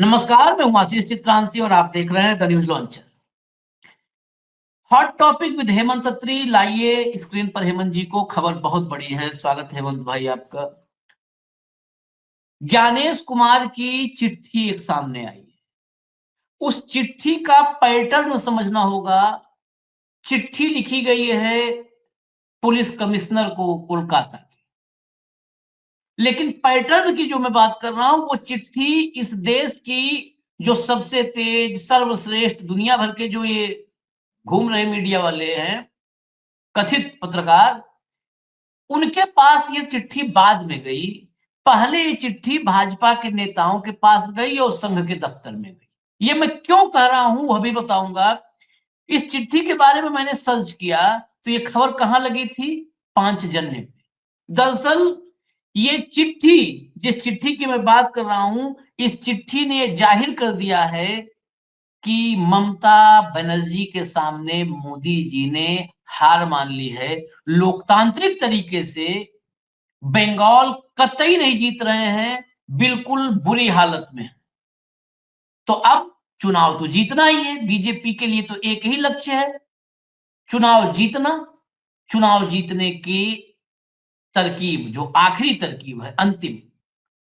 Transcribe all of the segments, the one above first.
नमस्कार, मैं हूं आशीष चित्रांशी और आप देख रहे हैं the news launcher. Hot topic with Hemant Atri. लाइए स्क्रीन पर हेमंत जी को। खबर बहुत बड़ी है। स्वागत है हेमंत भाई आपका। ज्ञानेश कुमार की चिट्ठी एक सामने आई है। उस चिट्ठी का पैटर्न समझना होगा। चिट्ठी लिखी गई है पुलिस कमिश्नर को कोलकाता की, लेकिन पैटर्न की जो मैं बात कर रहा हूं वो चिट्ठी इस देश की जो सबसे तेज सर्वश्रेष्ठ दुनिया भर के जो ये घूम रहे मीडिया वाले हैं, कथित पत्रकार, उनके पास ये चिट्ठी बाद में गई। पहले ये चिट्ठी भाजपा के नेताओं के पास गई और संघ के दफ्तर में गई। ये मैं क्यों कह रहा हूं वह भी बताऊंगा। इस चिट्ठी के बारे में मैंने सर्च किया तो ये खबर कहां लगी थी? पांचजन्य में। दरअसल ये चिट्ठी, जिस चिट्ठी की मैं बात कर रहा हूं, इस चिट्ठी ने जाहिर कर दिया है कि ममता बनर्जी के सामने मोदी जी ने हार मान ली है। लोकतांत्रिक तरीके से बंगाल कतई नहीं जीत रहे हैं, बिल्कुल बुरी हालत में है। तो अब चुनाव तो जीतना ही है। बीजेपी के लिए तो एक ही लक्ष्य है, चुनाव जीतना। चुनाव जीतने की तरकीब, जो आखिरी तरकीब है, अंतिम,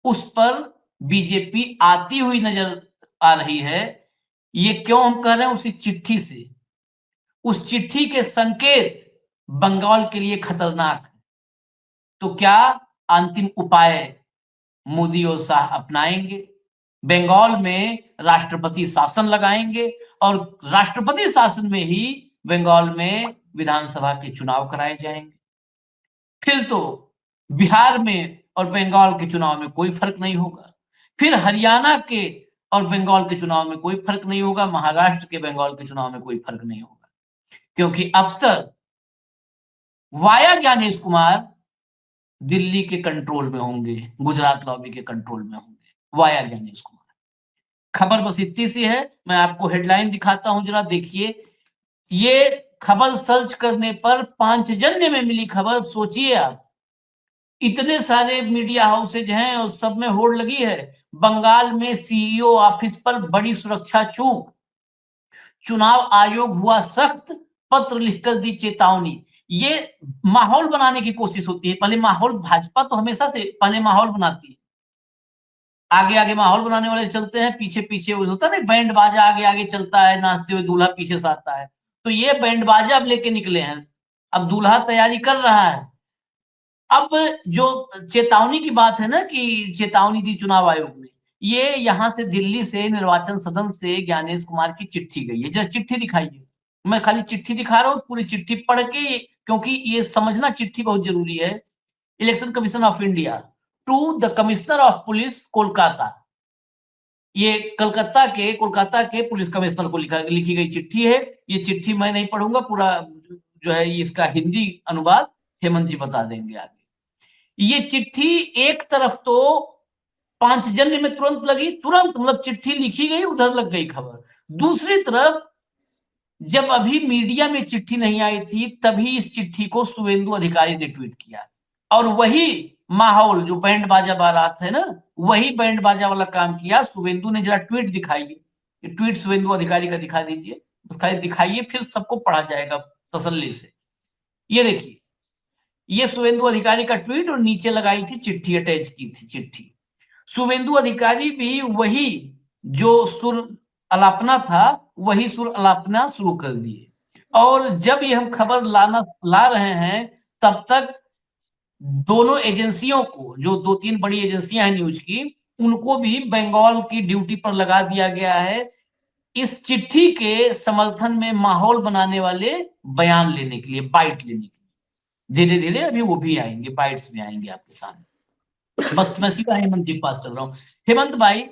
उस पर बीजेपी आती हुई नजर आ रही है। ये क्यों हम कह रहे हैं? उसी चिट्ठी से। उस चिट्ठी के संकेत बंगाल के लिए खतरनाक है। तो क्या अंतिम उपाय मोदी और शाह अपनाएंगे? बंगाल में राष्ट्रपति शासन लगाएंगे और राष्ट्रपति शासन में ही बंगाल में विधानसभा के चुनाव कराए जाएंगे। फिर तो बिहार में और बंगाल के चुनाव में कोई फर्क नहीं होगा। फिर हरियाणा के और बंगाल के चुनाव में कोई फर्क नहीं होगा। महाराष्ट्र के बंगाल के चुनाव में कोई फर्क नहीं होगा, क्योंकि अफसर वाया ज्ञानेश कुमार दिल्ली के कंट्रोल में होंगे, गुजरात लॉबी के कंट्रोल में होंगे, वाया ज्ञानेश कुमार। खबर बस इतनी सी है। मैं आपको हेडलाइन दिखाता हूं, जरा देखिए। ये खबर सर्च करने पर पांचजन्य में मिली खबर। सोचिए आप, इतने सारे मीडिया हाउसेज हैं और सब में होड़ लगी है। बंगाल में सीईओ ऑफिस पर बड़ी सुरक्षा चूक, चुनाव आयोग हुआ सख्त, पत्र लिखकर दी चेतावनी। ये माहौल बनाने की कोशिश होती है। पहले माहौल, भाजपा तो हमेशा से पहले माहौल बनाती है। आगे आगे माहौल बनाने वाले चलते हैं, पीछे पीछे होता है ना, बैंड बाजा आगे आगे चलता है, नाचते हुए दूल्हा पीछे से आता है। तो ये बैंड बाजा अब लेके निकले हैं। अब दूल्हा तैयारी कर रहा है। अब जो चेतावनी की बात है ना, कि चेतावनी दी चुनाव आयोग ने, ये यहां से दिल्ली से निर्वाचन सदन से ज्ञानेश कुमार की चिट्ठी गई है। जरा चिट्ठी दिखाइए। मैं खाली चिट्ठी दिखा रहा हूं, पूरी चिट्ठी पढ़ के, क्योंकि ये समझना चिट्ठी बहुत जरूरी है। Election commission of India to the commissioner of police Kolkata. ये कोलकाता के पुलिस कमिश्नर को लिखी गई चिट्ठी है। ये चिट्ठी मैं नहीं पढ़ूंगा, पूरा जो है इसका हिंदी अनुवाद हेमंत जी बता देंगे आगे। ये चिट्ठी एक तरफ तो पांचजन्य में तुरंत लगी, तुरंत मतलब चिट्ठी लिखी गई, उधर लग गई खबर। दूसरी तरफ जब अभी मीडिया में चिट्ठी नहीं आई थी, तभी इस चिट्ठी को शुभेंदु अधिकारी ने ट्वीट किया। और वही माहौल, जो बैंड बाजा बारात है ना, वही बैंड बाजा वाला काम किया शुभेंदु ने। जरा ट्वीट दिखाइए, ट्वीट शुभेंदु अधिकारी का दिखा दीजिए, बस खाली दिखाइए, फिर सबको पढ़ा जाएगा तसल्ली से। ये देखिए, ये शुभेंदु अधिकारी का ट्वीट और नीचे लगाई थी चिट्ठी, अटैच की थी चिट्ठी। शुभेंदु अधिकारी भी वही जो सुर अलापना था, वही सुर अलापना शुरू कर दिए। और जब ये हम खबर ला रहे हैं, तब तक दोनों एजेंसियों को, जो दो तीन बड़ी एजेंसियां हैं न्यूज की, उनको भी बंगाल की ड्यूटी पर लगा दिया गया है, इस चिट्ठी के समर्थन में माहौल बनाने वाले बयान लेने के लिए, बाइट लेने के लिए। धीरे धीरे अभी वो भी आएंगे, बाइट्स भी आएंगे आपके सामने। बस मैं सीधा हेमंत जी के पास चल रहा हूं। हेमंत भाई,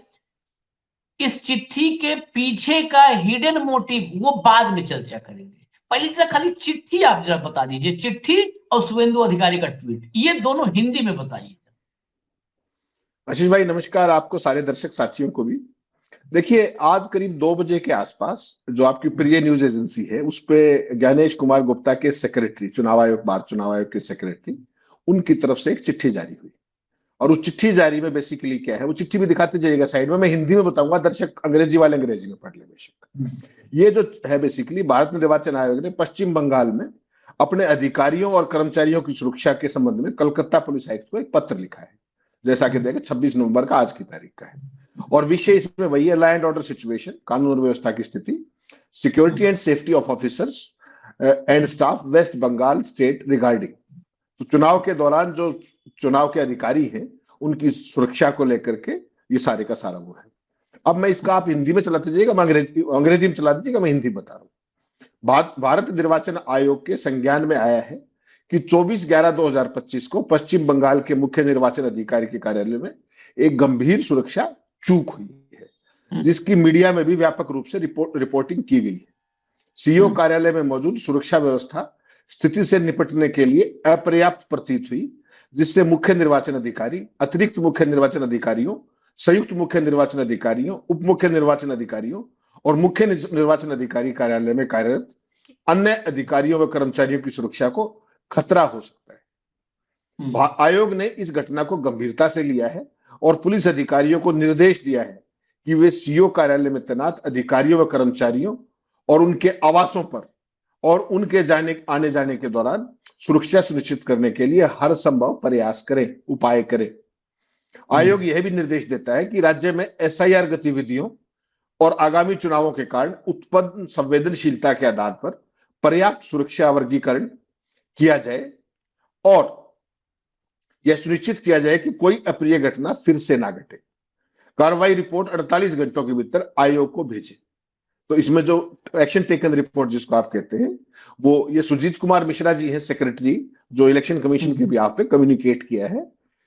इस चिट्ठी के पीछे का हिडन मोटिव वो बाद में चर्चा करेंगे। पहले जरा खाली चिट्ठी आप जरा बता दीजिए, चिट्ठी और शुभेंदु अधिकारी का ट्वीट, ये दोनों हिंदी में बताइए। आशीष भाई नमस्कार, आपको सारे दर्शक साथियों को भी। देखिए, आज करीब 2 बजे के आसपास जो आपकी प्रिय न्यूज एजेंसी है, उस पे ज्ञानेश कुमार गुप्ता के सेक्रेटरी, चुनाव आयोग, भारत चुनाव आयोग के सेक्रेटरी, उनकी तरफ से एक चिट्ठी जारी हुई। और उस चिट्ठी जारी में बेसिकली क्या है, वो चिट्ठी भी दिखाते जाइएगा साइड में, मैं हिंदी में बताऊंगा, दर्शक अंग्रेजी वाले अंग्रेजी में पढ़ ले बेशक। ये जो है बेसिकली भारत निर्वाचन आयोग ने पश्चिम बंगाल में अपने अधिकारियों और कर्मचारियों की सुरक्षा के संबंध में कलकत्ता पुलिस आयुक्त को एक पत्र लिखा है, जैसा कि देखें 26 नवंबर का, आज की तारीख का है। और विषय इसमें वही है, लॉ एंड ऑर्डर सिचुएशन, कानून और व्यवस्था की स्थिति, security and safety of officers and staff West Bengal state regarding. तो चुनाव के दौरान जो चुनाव के अधिकारी हैं उनकी सुरक्षा को लेकर के ये सारे का सारा वो है। अब मैं इसका आप हिंदी में चलाते जाइएगा, मैं अंग्रेजी में चला दीजिएगा, मैं हिंदी बता रहा हूं। भारत निर्वाचन आयोग के संज्ञान में आया है कि 24/11/2025 को पश्चिम बंगाल के मुख्य निर्वाचन अधिकारी के कार्यालय में एक गंभीर सुरक्षा चूक हुई है, जिसकी मीडिया में भी व्यापक रूप से रिपोर्टिंग की गई है। सीईओ कार्यालय में मौजूद सुरक्षा व्यवस्था स्थिति से निपटने के लिए अपर्याप्त प्रतीत हुई, जिससे मुख्य निर्वाचन अधिकारी, अतिरिक्त मुख्य निर्वाचन अधिकारियों, संयुक्त मुख्य निर्वाचन अधिकारियों, उप मुख्य निर्वाचन अधिकारियों और मुख्य निर्वाचन अधिकारी कार्यालय में कार्यरत अन्य अधिकारियों व कर्मचारियों की सुरक्षा को खतरा हो सकता है। आयोग ने इस घटना को गंभीरता से लिया है और पुलिस अधिकारियों को निर्देश दिया है कि वे सीईओ कार्यालय में तैनात अधिकारियों व कर्मचारियों और उनके आवासों पर और उनके आने जाने के दौरान सुरक्षा सुनिश्चित करने के लिए हर संभव प्रयास करें, उपाय करें। आयोग यह भी निर्देश देता है कि राज्य में एसआईआर गतिविधियों और आगामी चुनावों के कारण उत्पन्न संवेदनशीलता के आधार पर पर्याप्त सुरक्षा वर्गीकरण किया जाए और यह सुनिश्चित किया जाए कि कोई अप्रिय घटना फिर से ना घटे। कार्रवाई रिपोर्ट 48 घंटों के भीतर आयोग को भेजे। तो इसमें जो एक्शन टेकन रिपोर्ट जिसको आप कहते हैं, वो ये सुजीत कुमार मिश्रा जी हैं, सेक्रेटरी, जो इलेक्शन कमीशन के बिहाफ पे कम्युनिकेट किया है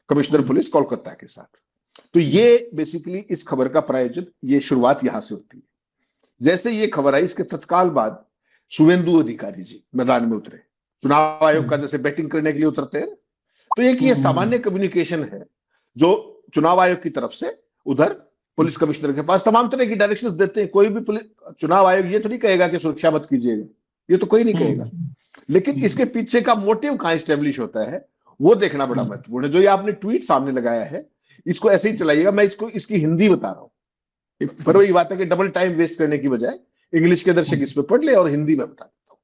कमिश्नर पुलिस कोलकाता के साथ। तो ये बेसिकली इस खबर का प्रायोजन, ये शुरुआत यहां से होती है। जैसे ये खबर आई, इसके तत्काल बाद शुभेंदु अधिकारी जी मैदान में उतरे, चुनाव आयोग का जैसे बैटिंग करने के लिए उतरते हैं। तो एक ये सामान्य कम्युनिकेशन है जो चुनाव आयोग की तरफ से उधर पुलिस कमिश्नर के पास तमाम तरह की डायरेक्शंस देते हैं। कोई भी चुनाव आयोग ये तो नहीं कहेगा कि सुरक्षा मत कीजिएगा, ये तो कोई नहीं कहेगा, लेकिन इसके पीछे का मोटिव कहां स्टेब्लिश होता है वो देखना बड़ा महत्वपूर्ण है। जो ये आपने ट्वीट सामने लगाया है, इसको ऐसे ही चलाइएगा, मैं इसकी हिंदी बता रहा हूं, पर वही बात है कि डबल टाइम वेस्ट करने की बजाय इंग्लिश के दर्शक इस पे पढ़ ले और हिंदी में बता देता हूं।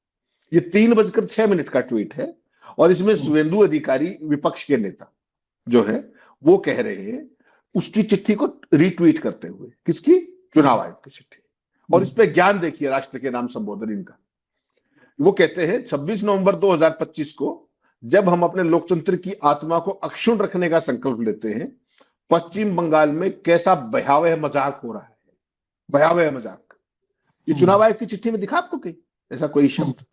ये 3:06 का ट्वीट है और इसमें शुभेंदु अधिकारी, विपक्ष के नेता जो है, वो कह रहे हैं उसकी चिट्ठी को रीट्वीट करते हुए, किसकी, चुनाव आयोग की चिट्ठी, और इस पे ज्ञान देखिए, राष्ट्र के नाम संबोधन इनका। वो कहते हैं 26 नवंबर 2025 को जब हम अपने लोकतंत्र की आत्मा को अक्षुण्ण रखने का संकल्प लेते हैं, पश्चिम बंगाल में कैसा भयावह मजाक हो रहा है, भयावह मजाक। ये चुनाव आयोग की चिट्ठी में दिखा आपको कहीं ऐसा कोई शब्द?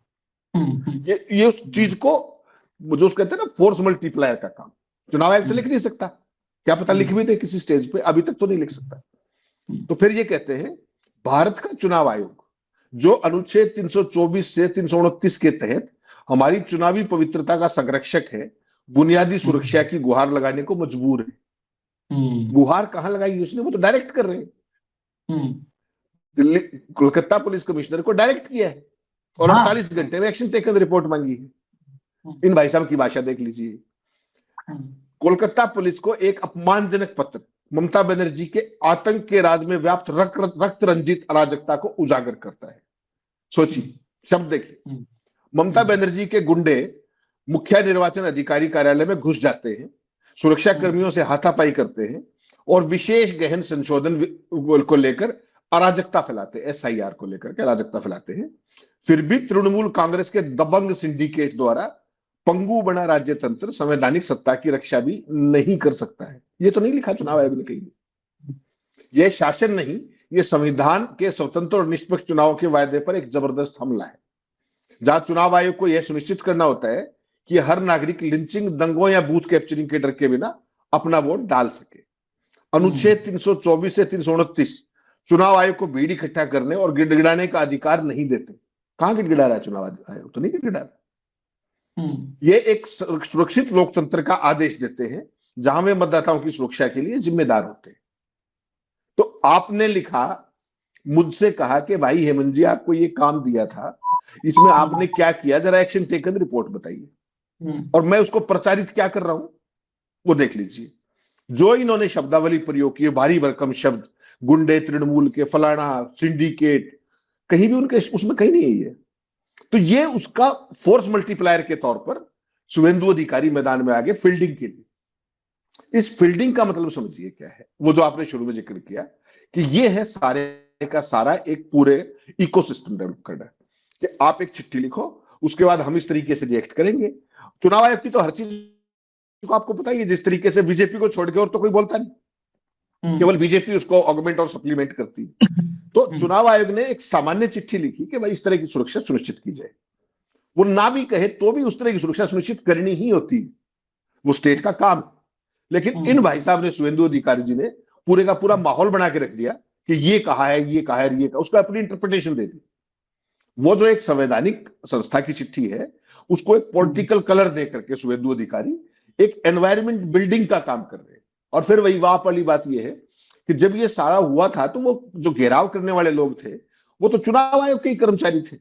ये उस चीज को जो कहते हैं ना फोर्स मल्टीप्लायर का काम, चुनाव आयोग तो लिख नहीं सकता, क्या पता लिख भी दे किसी स्टेज पे, अभी तक तो नहीं लिख सकता। तो फिर ये कहते हैं भारत का चुनाव आयोग जो अनुच्छेद 324 से 329 के तहत हमारी चुनावी पवित्रता का संरक्षक है, बुनियादी सुरक्षा की गुहार लगाने को मजबूर है। गुहार कहां लगाई उसने, वो तो डायरेक्ट कर रहे हैं, दिल्ली कोलकाता पुलिस कमिश्नर को डायरेक्ट किया है और 48 घंटे में एक्शन टेकन रिपोर्ट मांगी है। इन भाई साहब की भाषा देख लीजिए। कोलकाता पुलिस को एक अपमानजनक पत्र ममता बनर्जी के आतंक के राज में व्याप्त रक्त रंजित अराजकता को उजागर करता है। सोचिए, शब्द देखिए, ममता बनर्जी के गुंडे मुख्य निर्वाचन अधिकारी कार्यालय में घुस जाते हैं, सुरक्षा कर्मियों से हाथापाई करते हैं और विशेष गहन संशोधन को लेकर अराजकता फैलाते हैं, एसआईआर को लेकर के अराजकता फैलाते हैं। फिर भी तृणमूल कांग्रेस के दबंग सिंडिकेट द्वारा पंगु बना राज्य तंत्र संवैधानिक सत्ता की रक्षा भी नहीं कर सकता है। ये तो नहीं लिखा चुनाव आयोग ने कहीं। यह शासन नहीं, यह संविधान के स्वतंत्र और निष्पक्ष चुनाव के वायदे पर एक जबरदस्त हमला है, जहां चुनाव आयोग को यह सुनिश्चित करना होता है कि हर नागरिक लिंचिंग, दंगों या बूथ कैप्चरिंग के डर के बिना अपना वोट डाल सके। अनुच्छेद 324 से 329 चुनाव आयोग को भीड़ इकट्ठा करने और गिड़गिड़ाने का अधिकार नहीं देते। कहां गिड़गिड़ा रहा है चुनाव आयोग? तो नहीं गिड़गिड़ा रहा। ये एक सुरक्षित लोकतंत्र का आदेश देते हैं जहां वे मतदाताओं की सुरक्षा के लिए जिम्मेदार होते हैं। तो आपने लिखा, मुझसे कहा कि भाई हेमंत जी आपको ये काम दिया था, इसमें आपने क्या किया, जरा एक्शन टेकन रिपोर्ट बताइए। और मैं उसको प्रचारित क्या कर रहा हूं वो देख लीजिए। जो इन्होंने शब्दावली प्रयोग की, भारी भरकम शब्द, गुंडे, तृणमूल के, फलाना, सिंडिकेट, कहीं भी उनके उसमें कहीं नहीं है ये। तो ये उसका फोर्स मल्टीप्लायर के तौर पर शुभेंदु अधिकारी मैदान में आ गए फील्डिंग के लिए। इस फील्डिंग का मतलब समझिए क्या है, वो जो आपने शुरू में जिक्र किया कि ये है सारे का सारा एक पूरे इकोसिस्टम डेवलप करना है कि आप एक चिट्ठी लिखो, उसके बाद हम इस तरीके से रिएक्ट करेंगे। चुनाव आयोग की तो हर चीज को आपको पता ही है, जिस तरीके से बीजेपी को छोड़ के और तो कोई बोलता नहीं, केवल बीजेपी उसको ऑगमेंट और सप्लीमेंट करती है। तो चुनाव आयोग ने एक सामान्य चिट्ठी लिखी कि भाई इस तरह की सुरक्षा सुनिश्चित की जाए। वो ना भी कहे तो भी उस तरह की सुरक्षा सुनिश्चित करनी ही होती है, वो स्टेट का काम है। लेकिन इन भाई साहब ने, शुभेंदु अधिकारी जी ने पूरे का पूरा माहौल बना के रख दिया कि ये कहा है, ये कहा है, ये कहा, उसका अपनी इंटरप्रिटेशन दे दी। वो जो एक संवैधानिक संस्था की चिट्ठी है उसको एक पॉलिटिकल कलर दे करके शुभेंदु अधिकारी एक एनवायरमेंट बिल्डिंग का काम कर रहे हैं। और फिर वही वाप वाली बात यह है कि जब ये सारा हुआ था तो वो जो घेराव करने वाले लोग थे वो तो चुनाव आयोग के ही कर्मचारी थे।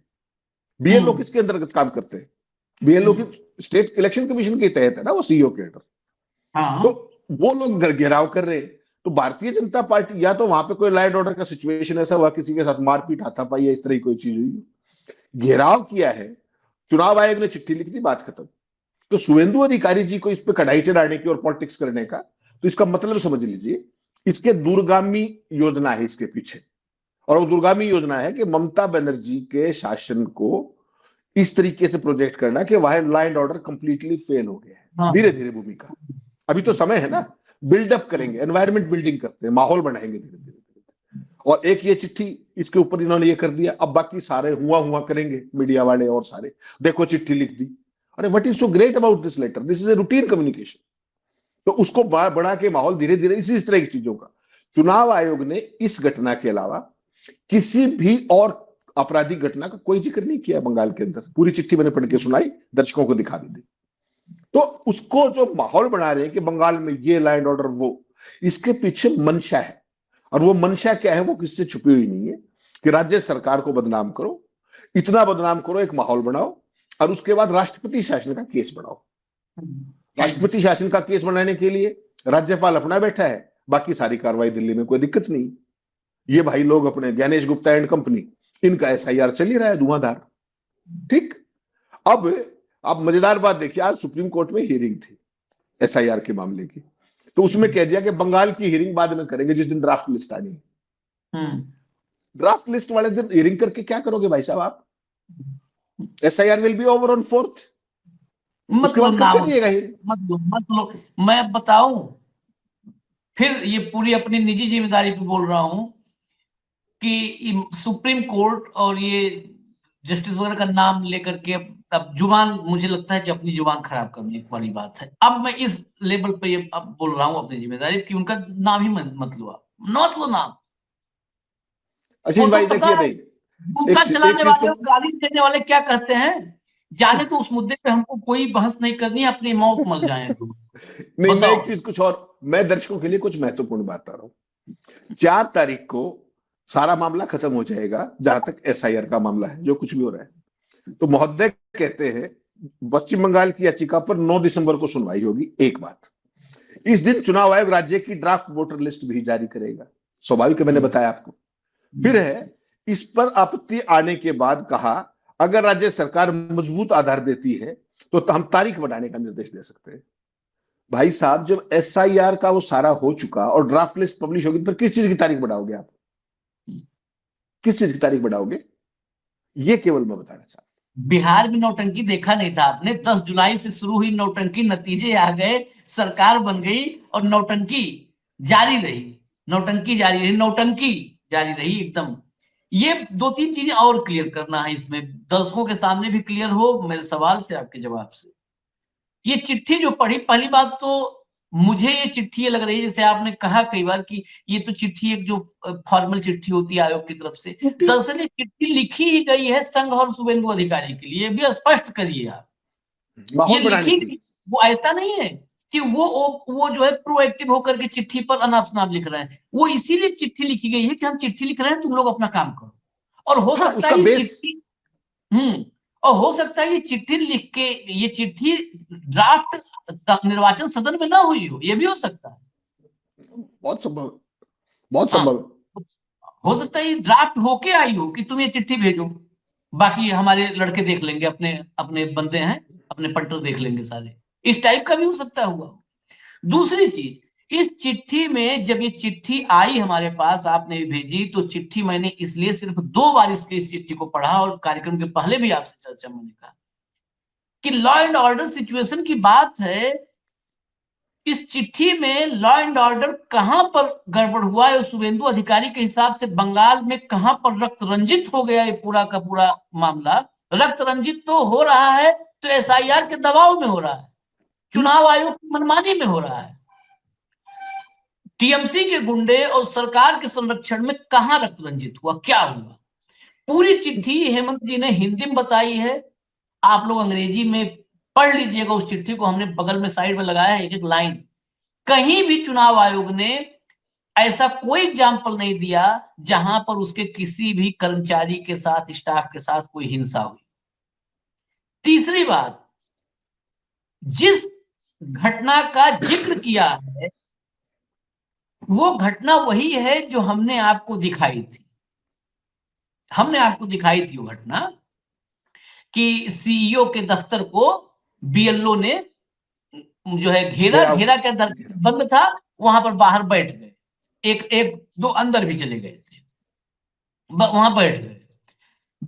बीएलओ किसके अंतर्गत काम करते हैं? बीएलओ की स्टेट इलेक्शन कमीशन के तहत है ना वो, सीईओ के अंडर। तो वो लोग घेराव कर रहे हैं। तो भारतीय जनता पार्टी या तो वहां पे कोई लॉ एंड ऑर्डर का सिचुएशन ऐसा हुआ, किसी के साथ मारपीट, हाथापाई या इस तरह की कोई चीज हुई, घेराव किया है, चुनाव आयोग ने चिट्ठी लिख दी, बात खत्म। तो शुभेंदु अधिकारी जी को इस पे कढ़ाई चढ़ाने की और पॉलिटिक्स करने का, तो इसका मतलब समझ लीजिए इसके दूरगामी योजना है इसके पीछे। और वो दूरगामी योजना है कि ममता बनर्जी के शासन को इस तरीके से प्रोजेक्ट करना कि वहां law and order completely fail हो गया है। धीरे धीरे भूमिका, अभी तो समय है ना, बिल्डअप करेंगे, एनवायरमेंट बिल्डिंग करते हैं, माहौल बनाएंगे धीरे धीरे। और एक ये चिट्ठी, इसके ऊपर इन्होंने ये कर दिया, अब बाकी सारे हुआ करेंगे मीडिया वाले और सारे, देखो चिट्ठी लिख दी। अरे what is so great about this letter, this is a routine communication. तो उसको बना के माहौल धीरे धीरे इस तरह की चीजों का। चुनाव आयोग ने इस घटना के अलावा किसी भी और आपराधिक घटना का कोई जिक्र नहीं किया बंगाल के अंदर। पूरी चिट्ठी मैंने पढ़ के सुनाई, दर्शकों को दिखा भी दी। तो उसको जो माहौल बना रहे हैं कि बंगाल में ये लॉ एंड ऑर्डर, वो इसके पीछे मंशा है। और वो मंशा क्या है, वो किससे छुपी हुई नहीं है कि राज्य सरकार को बदनाम करो, इतना बदनाम करो, एक माहौल बनाओ, और उसके बाद राष्ट्रपति शासन का केस बनाओ। राष्ट्रपति शासन का केस बनाने के लिए राज्यपाल अपना बैठा है, बाकी सारी कार्रवाई दिल्ली में, कोई दिक्कत नहीं। ये भाई लोग अपने ज्ञानेश गुप्ता एंड कंपनी, इनका एसआईआर चल ही रहा है धुआंधार। ठीक, अब मजेदार बात देखिए, आज सुप्रीम कोर्ट में हियरिंग थी एसआईआर के मामले की। तो उसमें कह दिया कि बंगाल की हियरिंग बाद में करेंगे जिस दिन ड्राफ्ट लिस्ट आनी है। ड्राफ्ट लिस्ट वाले दिन हियरिंग करके क्या करोगे भाई साहब आप? SIR will be over on 4th। उसके बाद कब करिएगा हियरिंग? मतलब मैं बताऊं, फिर ये पूरी अपनी निजी जिम्मेदारी पे बोल रहा हूं कि सुप्रीम कोर्ट और ये जस्टिस वगैरह का नाम लेकर के अब जुबान, मुझे लगता है कि अपनी जुबान खराब करने वाली बात है। अब मैं इस लेवल पे ये अब बोल रहा हूं अपनी जिम्मेदारी कि उनका नाम ही मत लो नाम। अश्विन भाई देखिए, नहीं उनका चलाने वाले, गाली देने वाले क्या कहते हैं जाने, तो उस मुद्दे पे हमको कोई बहस नहीं करनी है, अपनी मौत मर जाए। नहीं, मैं एक चीज कुछ और, मैं दर्शकों के लिए कुछ महत्वपूर्ण बात बता रहा हूं। 4 तारीख को सारा मामला खत्म हो जाएगा, जहां तक एसआईआर का मामला है, जो कुछ भी हो रहा है। तो महोदय कहते हैं पश्चिम बंगाल की याचिका पर 9 दिसंबर को सुनवाई होगी। एक बात, इस दिन चुनाव आयोग राज्य की ड्राफ्ट वोटर लिस्ट भी जारी करेगा, स्वाभाविक है, मैंने बताया आपको। फिर है, इस पर आपत्ति आने के बाद कहा अगर राज्य सरकार मजबूत आधार देती है तो हम तारीख बढ़ाने का निर्देश दे सकते हैं। भाई साहब, जब एसआईआर का वो सारा हो चुका और ड्राफ्ट लिस्ट पब्लिश होगी, तो किस चीज की तारीख बढ़ाओगे आप? किस चीज की तारीख बढ़ाओगे? ये केवल मैं बताना चाहता हूं। बिहार में नौटंकी देखा नहीं था आपने? 10 जुलाई से शुरू हुई नौटंकी, नतीजे आ गए, सरकार बन गई और नौटंकी जारी रही, नौटंकी जारी रही एकदम। ये 2-3 चीजें और क्लियर करना है इसमें, दर्शकों के सामने भी क्लियर हो मेरे सवाल से, आपके जवाब से। ये चिट्ठी जो पढ़ी, पहली बात तो मुझे ये चिट्ठी ये लग रही है, जैसे आपने कहा कई बार कि ये तो चिट्ठी एक जो फॉर्मल चिट्ठी होती है आयोग की तरफ से, दरअसल ये चिट्ठी लिखी ही गई है संघ और शुभेंदु अधिकारी के लिए। भी स्पष्ट करिए आप, ये लिखी, वो ऐसा नहीं है कि वो जो है प्रोएक्टिव होकर के चिट्ठी पर अनाप शनाप लिख रहे हैं। वो इसीलिए चिट्ठी लिखी गई है कि हम चिट्ठी लिख रहे हैं, तुम लोग अपना काम करो। और हो सकता है ये चिट्ठी और हो सकता है ये चिट्ठी लिख के, ये चिट्ठी ड्राफ्ट निर्वाचन सदन में ना हुई हो, ये भी हो सकता है। बहुत संभव है, बहुत हाँ, संभव है। हो सकता है ड्राफ्ट होके आई हो कि तुम ये चिट्ठी भेजो, बाकी हमारे लड़के देख लेंगे, अपने अपने बंदे हैं, अपने पंटर देख लेंगे सारे। इस टाइप का भी हो सकता हुआ। दूसरी चीज, इस चिट्ठी में जब ये चिट्ठी आई हमारे पास, आपने भी भेजी, तो चिट्ठी मैंने इसलिए सिर्फ 2 बार इसलिए इस चिट्ठी को पढ़ा, और कार्यक्रम के पहले भी आपसे चर्चा मैंने कहा कि लॉ एंड ऑर्डर सिचुएशन की बात है। इस चिट्ठी में लॉ एंड ऑर्डर कहां पर गड़बड़ हुआ है, शुभेंदु अधिकारी के हिसाब से बंगाल में कहां पर रक्त रंजित हो गया ये पूरा का पूरा मामला। रक्त रंजित तो हो रहा है तो एसआईआर के दबाव में हो रहा है, चुनाव आयोग की मनमानी में हो रहा है। टीएमसी के गुंडे और सरकार के संरक्षण में कहां रक्त रंजित हुआ, क्या हुआ? पूरी चिट्ठी हेमंत जी ने हिंदी में बताई है, आप लोग अंग्रेजी में पढ़ लीजिएगा उस चिट्ठी को, हमने बगल में साइड में लगाया है एक एक लाइन। कहीं भी चुनाव आयोग ने ऐसा कोई एग्जाम्पल नहीं दिया जहां पर उसके किसी भी कर्मचारी के साथ, स्टाफ के साथ कोई हिंसा हुई। तीसरी बात, जिस घटना का जिक्र किया है वो घटना वही है जो हमने आपको दिखाई थी। हमने आपको दिखाई थी वो घटना कि सीईओ के दफ्तर को बीएलओ ने जो है घेरा, घेरा के बंद था, वहां पर बाहर बैठ गए, एक एक दो अंदर भी चले गए थे, वहां बैठ गए।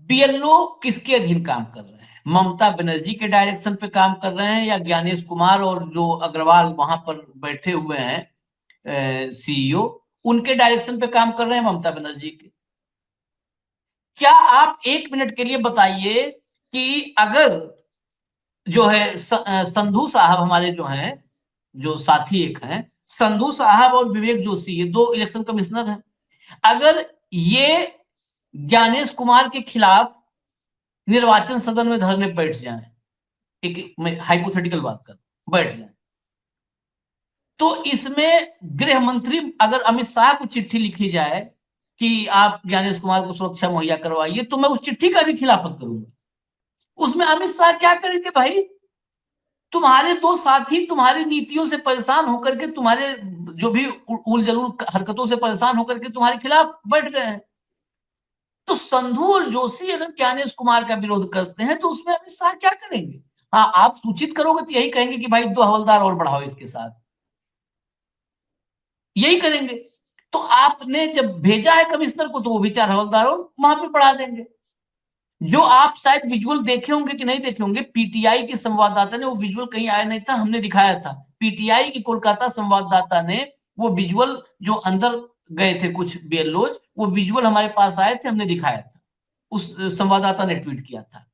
बीएलओ किसके अधीन काम कर रहे हैं? ममता बनर्जी के डायरेक्शन पे काम कर रहे हैं, या ज्ञानेश कुमार और जो अग्रवाल वहां पर बैठे हुए हैं सीईओ, उनके डायरेक्शन पे काम कर रहे हैं, ममता बनर्जी के? क्या आप 1 मिनट के लिए बताइए कि अगर जो है संधू साहब हमारे जो हैं, जो साथी एक हैं, संधू साहब और विवेक जोशी, ये 2 इलेक्शन कमिश्नर हैं, अगर ये ज्ञानेश कुमार के खिलाफ निर्वाचन सदन में धरने बैठ जाएं, एक मैं हाइपोथेटिकल बात कर, बैठ जाएं, तो इसमें गृह मंत्री अगर अमित शाह को चिट्ठी लिखी जाए कि आप ज्ञानेश कुमार को सुरक्षा मुहैया करवाइए, तो मैं उस चिट्ठी का भी खिलाफत करूंगा। उसमें अमित शाह क्या करेंगे भाई? तुम्हारे 2 साथी तुम्हारी नीतियों से परेशान होकर के, तुम्हारे जो भी उल जलूल हरकतों से परेशान होकर के तुम्हारे खिलाफ बैठ गए हैं। तो संधू और जोशी अगर ज्ञानेश कुमार का विरोध करते हैं तो उसमें अमित शाह क्या करेंगे? हाँ, आप सूचित करोगे तो यही कहेंगे कि भाई 2 हवलदार और बढ़ाओ इसके साथ, यही करेंगे। तो आपने जब भेजा है कमिश्नर को, तो वो भी 4 हवलदार और वहां पे बढ़ा देंगे। जो आप शायद विजुअल देखे होंगे कि नहीं देखे होंगे, पीटीआई के संवाददाता ने, वो विजुअल कहीं आया नहीं था, हमने दिखाया था। पीटीआई की कोलकाता संवाददाता ने वो विजुअल, जो अंदर गए थे कुछ बीएलओज, वो विजुअल हमारे पास आए थे, हमने दिखाया था, उस संवाददाता ने ट्वीट किया था।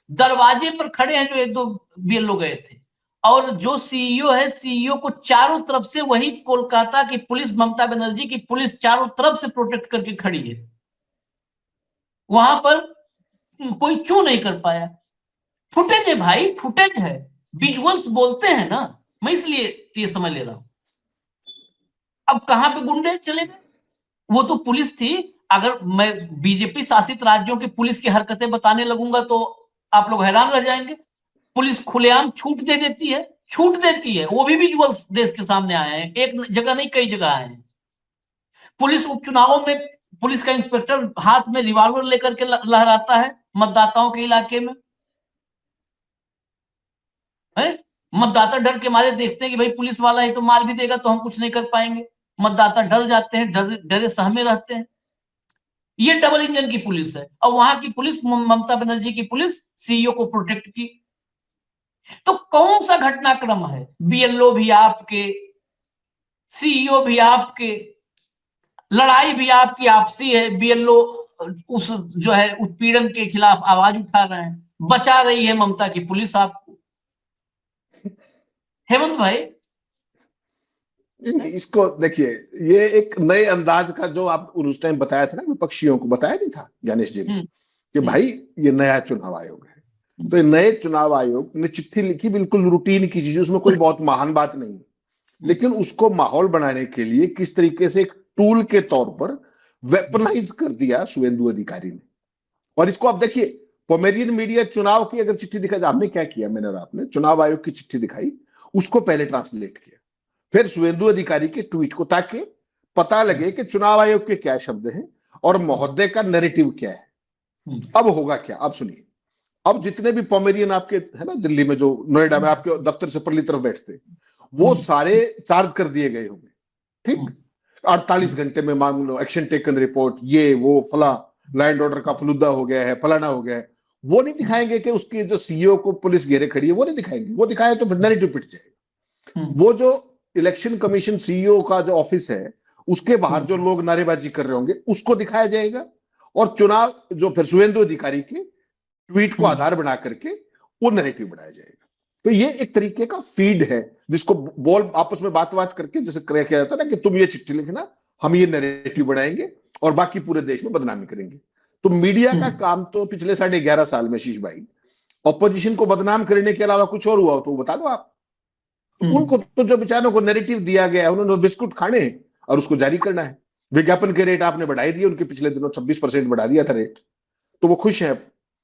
दरवाजे पर खड़े हैं जो 1-2 बीएलओ गए थे, और जो सीईओ है, सीईओ को चारों तरफ से वही कोलकाता की पुलिस, ममता बनर्जी की पुलिस चारों तरफ से प्रोटेक्ट करके खड़ी है। वहां पर कोई चू नहीं कर पाया। फुटेज है भाई, फुटेज है, विजुअल्स बोलते हैं ना, मैं इसलिए ये समझ ले रहा हूं। अब कहां पे गुंडे चले गए? वो तो पुलिस थी। अगर मैं बीजेपी शासित राज्यों की पुलिस की हरकतें बताने लगूंगा तो आप लोग हैरान रह जाएंगे। पुलिस खुलेआम छूट दे देती है, छूट देती है, वो भी विजुअल्स देश के सामने आए हैं, एक जगह नहीं कई जगह आए हैं। पुलिस उपचुनावों में पुलिस का इंस्पेक्टर हाथ में रिवॉल्वर लेकर के लहराता है मतदाताओं के इलाके में, है? मतदाता डर के मारे देखते हैं कि भाई पुलिस वाला है तो मार भी देगा तो हम कुछ नहीं कर पाएंगे। मतदाता डर जाते हैं, डरे सहमे रहते हैं। ये डबल इंजन की पुलिस है, और वहां की पुलिस, ममता बनर्जी की पुलिस, सीईओ को प्रोटेक्ट की। तो कौन सा घटनाक्रम है? बीएलओ भी आपके, सीईओ भी आपके, लड़ाई भी आपकी आपसी है। बीएलओ उस जो है उत्पीड़न के खिलाफ आवाज उठा रहे हैं, बचा रही है ममता की पुलिस आपको। हेमंत भाई, इसको देखिए, ये एक नए अंदाज का, जो आप उस टाइम बताया था ना, विपक्षियों को बताया नहीं था ज्ञानेश जी ने कि भाई ये नया चुनाव आयोग है, तो ये नए चुनाव आयोग ने चिट्ठी लिखी, बिल्कुल रूटीन की चीज, उसमें कोई बहुत महान बात नहीं, लेकिन उसको माहौल बनाने के लिए किस तरीके से एक टूल के तौर पर वेपनाइज कर दिया शुभेंदु अधिकारी ने। और इसको आप देखिए, पोमेरियन मीडिया चुनाव की अगर चिट्ठी दिखाई, आपने क्या किया, मैंने और आपने चुनाव आयोग की चिट्ठी दिखाई, उसको पहले ट्रांसलेट किया, फिर शुभेंदु अधिकारी के ट्वीट को, ताकि पता लगे कि चुनाव आयोग के क्या शब्द हैं और महोदय का नैरेटिव क्या है। अब होगा क्या, अब सुनिए। अब जितने भी पॉमेरियन आपके है ना दिल्ली में, जो नोएडा में आपके दफ्तर से परली तरफ बैठते, वो सारे चार्ज कर दिए गए होंगे, ठीक। 48 घंटे में मान लो एक्शन टेकन रिपोर्ट, ये वो फला, लैंड ऑर्डर का फलूदा हो गया है, फलाना हो गया है। वो नहीं दिखाएंगे कि उसके जो सीईओ को पुलिस घेरे खड़ी है, वो नहीं दिखाएंगे। वो दिखाए तो नैरेटिव पिट जाएगा। वो जो इलेक्शन कमीशन सीईओ का जो ऑफिस है, उसके बाहर जो लोग नारेबाजी कर रहे होंगे, उसको दिखाया जाएगा। और चुनाव जो फिर शुभेंदु अधिकारी के ट्वीट को आधार बना करके वो नैरेटिव बनाया जाएगा। तो ये एक तरीके का फीड है, जिसको बोल आपस में बात करके जैसे किया जाता है ना, कि तुम ये चिट्ठी लिखना, हम ये नैरेटिव बनाएंगे और बाकी पूरे देश में बदनामी करेंगे। तो मीडिया का काम तो पिछले 11.5 साल में शीश भाई, ऑपोजिशन को बदनाम करने के अलावा कुछ और हुआ हो तो बता दो आप। उनको तो जो बेचारों को नैरेटिव दिया गया है, उन्होंने बिस्कुट खाने हैं और उसको जारी करना है। विज्ञापन के रेट आपने बढ़ाई दिए, उनके पिछले दिनों 26% बढ़ा दिया था रेट, तो वो खुश है।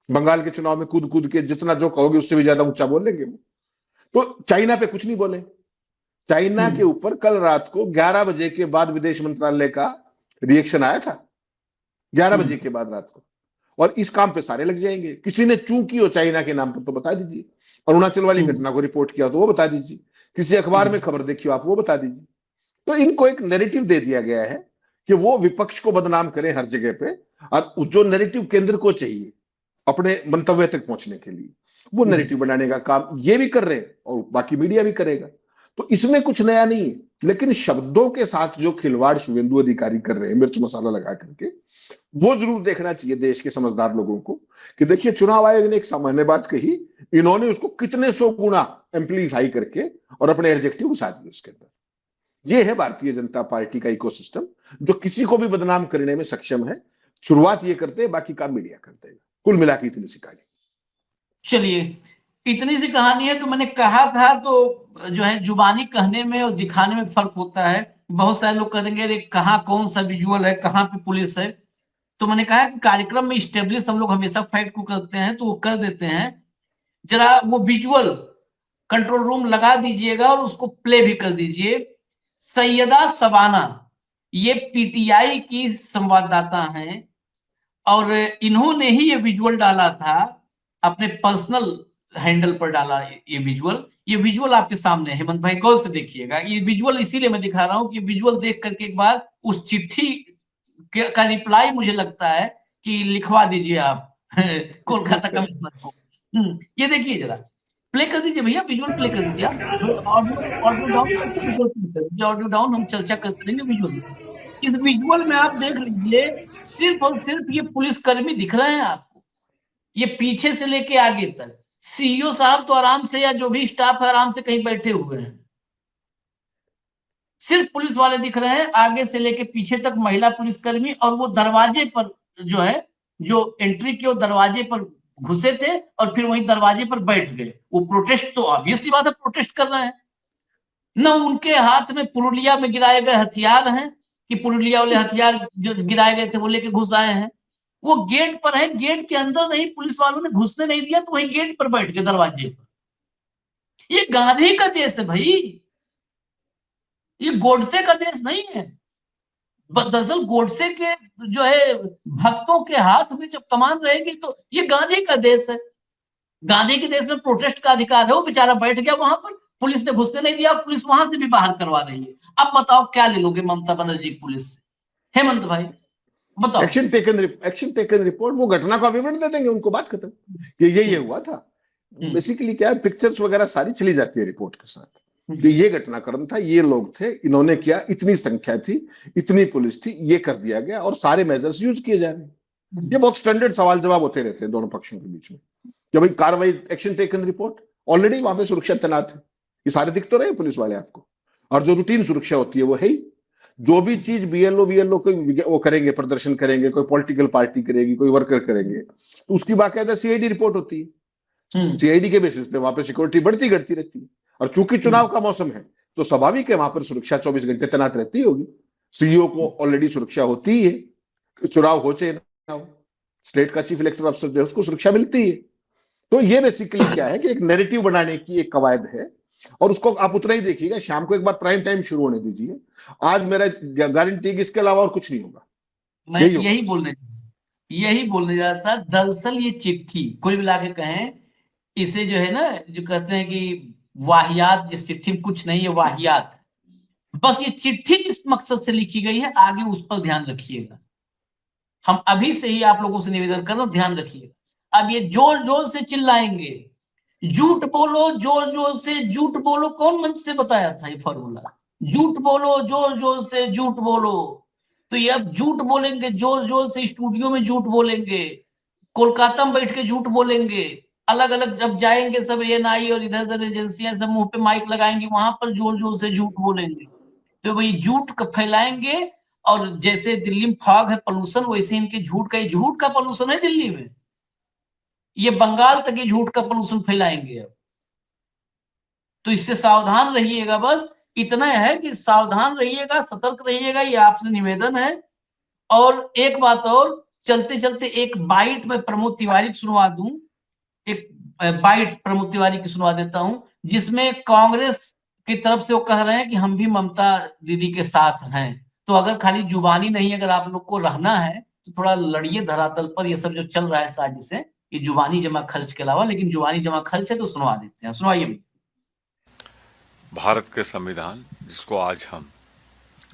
बंगाल के चुनाव में कूद के जितना जो कहोगे उससे भी ज्यादा ऊंचा बोलेंगे वो। तो चाइना पे कुछ नहीं बोले। चाइना के ऊपर कल रात को 11 बजे के बाद विदेश मंत्रालय का रिएक्शन आया था, 11 बजे के बाद रात को। और इस काम पे सारे लग जाएंगे। किसी ने चूक की हो चाइना के नाम पर तो बता दीजिए, अरुणाचल वाली घटना को रिपोर्ट किया तो वो बता दीजिए, किसी अखबार में खबर देखी हो आप वो बता दीजिए। तो इनको एक नैरेटिव दे दिया गया है कि वो विपक्ष को बदनाम करें हर जगह पे, और जो नैरेटिव केंद्र को चाहिए अपने मंतव्य तक पहुंचने के लिए, वो नैरेटिव बनाने का काम ये भी कर रहे हैं और बाकी मीडिया भी करेगा। तो इसमें कुछ नया नहीं है, लेकिन शब्दों के साथ जो खिलवाड़ शुभेंदु अधिकारी कर रहे हैं मिर्च मसाला लगा करके, वो जरूर देखना चाहिए देश के समझदार लोगों को कि देखिए चुनाव आयोग ने एक सामान्य बात कही, इन्होंने उसको कितने 100 गुना एम्पलीफाई करके और अपने एडजेक्टिव घुसा दिए उसके अंदर। ये है भारतीय जनता पार्टी का इकोसिस्टम, जो किसी को भी बदनाम करने में सक्षम है। शुरुआत ये करते हैं, बाकी काम मीडिया करते हैं। कुल मिला के इतनी सी कहानी। चलिए, इतनी सी कहानी है। तो मैंने कहा था, तो जो है जुबानी कहने में और दिखाने में फर्क होता है। बहुत सारे लोग कहेंगे अरे कहाँ कौन सा विजुअल है, कहाँ पे पुलिस है। तो मैंने कहा कि कार्यक्रम में स्टेब्लिश हम लोग हमेशा फैक्ट को करते हैं, तो वो कर देते हैं। जरा वो विजुअल कंट्रोल रूम लगा दीजिएगा और उसको प्ले भी कर दीजिए। सैयदा शबाना ये पीटीआई की संवाददाता हैं और इन्होंने ही ये विजुअल डाला था, अपने पर्सनल हैंडल पर डाला ये विजुअल। ये विजुअल आपके सामने है, हेमंत भाई गौर से देखिएगा। ये विजुअल इसीलिए मैं दिखा रहा हूं कि विजुअल देख करके एक बार उस चिट्ठी का रिप्लाई मुझे लगता है कि लिखवा दीजिए आप कोलकाता कमिश्नर को। ये देखिए, जरा प्ले कर दीजिए भैया, विजुअल प्ले कर दीजिए आप। ऑडियो डाउन करके विजुअल प्ले कर दीजिए। ऑडियो डाउन, हम चर्चा करते रहेंगे विजुअल। इस विजुअल में आप देख लीजिए, सिर्फ और सिर्फ ये पुलिसकर्मी दिख रहे हैं आपको, ये पीछे से लेके आगे तक। सीईओ साहब तो आराम से, या जो भी स्टाफ है आराम से कहीं बैठे हुए हैं। सिर्फ पुलिस वाले दिख रहे हैं, आगे से लेके पीछे तक महिला पुलिसकर्मी। और वो दरवाजे पर जो है, जो एंट्री के, वो दरवाजे पर घुसे थे और फिर वहीं दरवाजे पर बैठ गए। वो प्रोटेस्ट, तो ऑब्वियस सी बात है प्रोटेस्ट कर रहे हैं। न उनके हाथ में पुरुलिया में गिराए गए हथियार हैं कि पुरुलिया वाले हथियार जो गिराए गए थे वो लेके घुस आए हैं। वो गेट पर है, गेट के अंदर नहीं, पुलिस वालों ने घुसने नहीं दिया, तो वहीं गेट पर बैठ गए दरवाजे पर। ये गांधी का देश है भाई, ये गोडसे का देश नहीं है। दरअसल गोडसे के जो है भक्तों के हाथ में जब कमान रहेगी, तो ये गांधी का देश है। गांधी के देश में प्रोटेस्ट का अधिकार है। वो बेचारा बैठ गया वहां पर, पुलिस ने घुसने नहीं दिया, पुलिस वहां से भी बाहर करवा रही है। अब बताओ क्या ले लोगे ममता बनर्जी की पुलिस से? हेमंत भाई बताओ। एक्शन टेकन रिपोर्ट, वो घटना का विवरण दे देंगे, उनको बात खत्म कि ये हुआ था। बेसिकली क्या है, पिक्चर्स वगैरह सारी चली जाती है रिपोर्ट के साथ कि ये घटनाक्रम था, ये लोग थे, इन्होंने किया, इतनी संख्या थी, इतनी पुलिस थी, ये कर दिया गया और सारे मेजर्स यूज किए जा रहे हैं। ये बहुत स्टैंडर्ड सवाल जवाब होते रहते हैं दोनों पक्षों के बीच में कि भाई कार्रवाई, एक्शन टेकन रिपोर्ट, ऑलरेडी वहां पे सुरक्षा तैनात है, ये सारे दिख तो रहे पुलिस वाले आपको। और जो रूटीन सुरक्षा होती है वो है ही। जो भी चीज बीएलओ को वो करेंगे, प्रदर्शन करेंगे, कोई पॉलिटिकल पार्टी करेगी, कोई वर्कर करेंगे, तो उसकी बाकायदा सीआईडी रिपोर्ट होती है। सीआईडी के बेसिस पे वहां पर सिक्योरिटी बढ़ती घटती रहती है। और चूंकि चुनाव का मौसम है तो स्वाभाविक है वहां पर सुरक्षा 24 घंटे तैनात रहती होगी। सीईओ को ऑलरेडी सुरक्षा होती है, चुनाव हो चाहे ना हो, स्टेट का चीफ इलेक्टोरल अफसर जो है उसको सुरक्षा मिलती है। तो ये बेसिकली क्या है कि एक नैरेटिव बनाने की एक कवायद है और उसको आप उतना ही देखिएगा, शाम को एक बार प्राइम टाइम शुरू होने दीजिए। आज मेरा गारंटी कि इसके अलावा और कुछ नहीं होगा। मैं यही बोलने जा रहा था। दरअसल ये चिट्ठी कुल मिला के कहें, इसे जो है ना, जो कहते हैं कि वाहियात, जिस चिट्ठी में कुछ नहीं है वाहियात, बस ये चिट्ठी जिस मकसद से लिखी गई है आगे उस पर ध्यान रखिएगा। हम अभी से ही आप लोगों से निवेदन कर रहे हैं, ध्यान रखिएगा। अब ये जोर जोर से चिल्लाएंगे, झूठ बोलो, जोर जोर से झूठ बोलो, कौन मंच से बताया था ये फॉर्मूला? झूठ बोलो, जोर जोर से झूठ बोलो। तो ये अब झूठ बोलेंगे, जोर जोर से स्टूडियो में झूठ बोलेंगे, कोलकाता में बैठ के झूठ बोलेंगे, अलग अलग जब जाएंगे सब एएनआई और इधर उधर एजेंसियां सब मुंह पे माइक लगाएंगी, वहां पर जोर जोर से झूठ बोलेंगे। तो भाई झूठ फैलाएंगे, और जैसे दिल्ली में फॉग है, पोल्यूशन, वैसे इनके झूठ का पोल्यूशन है दिल्ली में। ये बंगाल तक ये झूठ का पोल्यूशन फैलाएंगे अब। तो इससे सावधान रहिएगा, बस इतना है कि सावधान रहिएगा, सतर्क रहिएगा, ये आपसे निवेदन है। और एक बात और, चलते चलते एक बाइट में प्रमोद तिवारी की सुनवा दूं, एक बाइट प्रमोद तिवारी की सुनवा देता हूं, जिसमें कांग्रेस की तरफ से वो कह रहे हैं कि हम भी ममता दीदी के साथ हैं। तो अगर खाली जुबानी नहीं, अगर आप लोग को रहना है तो थोड़ा लड़िए धरातल पर। ये सब जो चल रहा है साजिश है, ये जुबानी जमा खर्च के अलावा, लेकिन जुबानी जमा खर्च है तो सुनवा देते हैं। सुनवाइए। भारत के संविधान, जिसको आज हम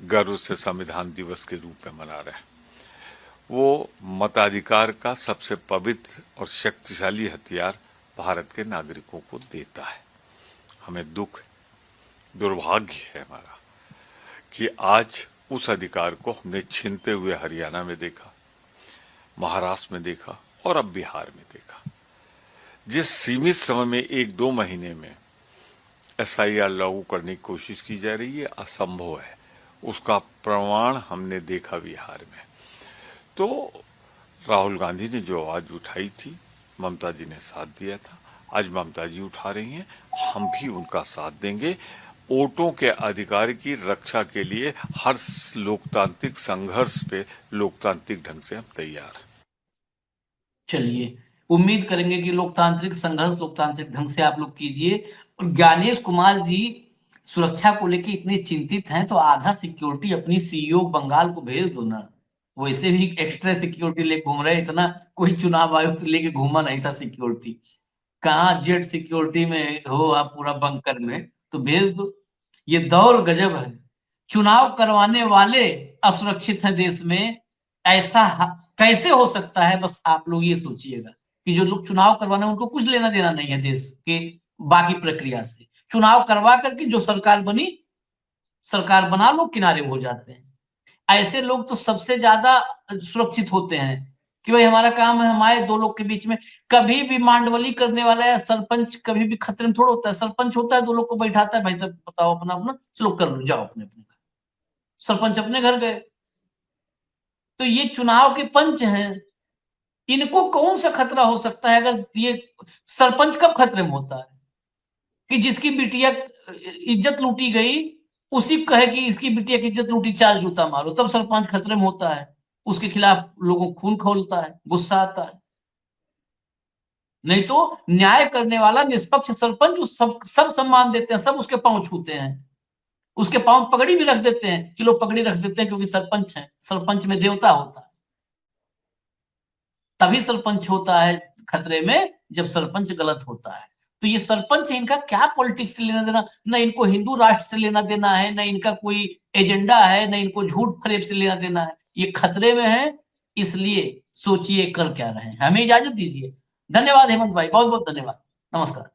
गर्व से संविधान दिवस के रूप में मना रहे हैं, वो मताधिकार का सबसे पवित्र और शक्तिशाली हथियार भारत के नागरिकों को देता है। हमें दुख, दुर्भाग्य है हमारा कि आज उस अधिकार को हमने छीनते हुए हरियाणा में देखा, महाराष्ट्र में देखा और अब बिहार में देखा। जिस सीमित समय में 1-2 महीने में एसआईआर लागू करने की कोशिश की जा रही है, असंभव है। उसका प्रमाण हमने देखा बिहार में। तो राहुल गांधी ने जो आवाज उठाई थी, ममता जी ने साथ दिया था, आज ममता जी उठा रही हैं, हम भी उनका साथ देंगे। वोटों के अधिकार की रक्षा के लिए हर लोकतांत्रिक संघर्ष पे लोकतांत्रिक ढंग से हम तैयार हैं। चलिए, उम्मीद करेंगे कि लोकतांत्रिक संघर्ष लोकतांत्रिक ढंग से आप लोग कीजिए। और ज्ञानेश कुमार जी सुरक्षा को लेकर इतने चिंतित हैं, तो आधा सिक्योरिटी अपनी सीईओ बंगाल को भेज दो ना। वैसे भी एक्स्ट्रा सिक्योरिटी लेके घूम रहे, इतना कोई चुनाव आयुक्त लेके घूमा नहीं था सिक्योरिटी। कहाँ जेट सिक्योरिटी में हो आप, पूरा बंकर में, तो भेज दो। ये दौर गजब है। चुनाव करवाने वाले असुरक्षित हैं देश में, ऐसा कैसे हो सकता है? बस आप लोग ये सोचिएगा कि जो लोग चुनाव करवाने, उनको कुछ लेना देना नहीं है देश के बाकी प्रक्रिया से। चुनाव करवा करके जो सरकार बनी, सरकार बना लो, किनारे हो जाते हैं। ऐसे लोग तो सबसे ज्यादा सुरक्षित होते हैं कि भाई हमारा काम है, हम आए 2 लोग के बीच में। कभी भी मांडवली करने वाला है सरपंच कभी भी खतरे में थोड़ा होता है। सरपंच होता है, 2 लोग को बैठाता है, भाई साहब बताओ अपना अपना, चलो कर लो, जाओ अपने अपने। सरपंच अपने घर गए। तो ये चुनाव के पंच हैं, इनको कौन सा खतरा हो सकता है? अगर ये सरपंच कब खतरे में होता है कि जिसकी बिटिया इज्जत लूटी गई, उसी कहे कि इसकी बिटिया की इज्जत लूटी, 4 जूता मारो, तब सरपंच खतरे में होता है। उसके खिलाफ लोगों खून खौलता है, गुस्सा आता है। नहीं तो न्याय करने वाला निष्पक्ष सरपंच सब सम्मान देते हैं, सब उसके पांव छूते हैं, उसके पांव पगड़ी भी रख देते हैं कि लोग पगड़ी रख देते हैं क्योंकि सरपंच है। सरपंच में देवता होता है। तभी सरपंच होता है खतरे में जब सरपंच गलत होता है। तो ये सरपंच है, इनका क्या पॉलिटिक्स से लेना देना? न इनको हिंदू राष्ट्र से लेना देना है, न इनका कोई एजेंडा है, न इनको झूठ फरेब से लेना देना है। ये खतरे में है, इसलिए सोचिए कर क्या रहे हैं। हमें इजाजत दीजिए। धन्यवाद हेमंत भाई, बहुत बहुत धन्यवाद। नमस्कार।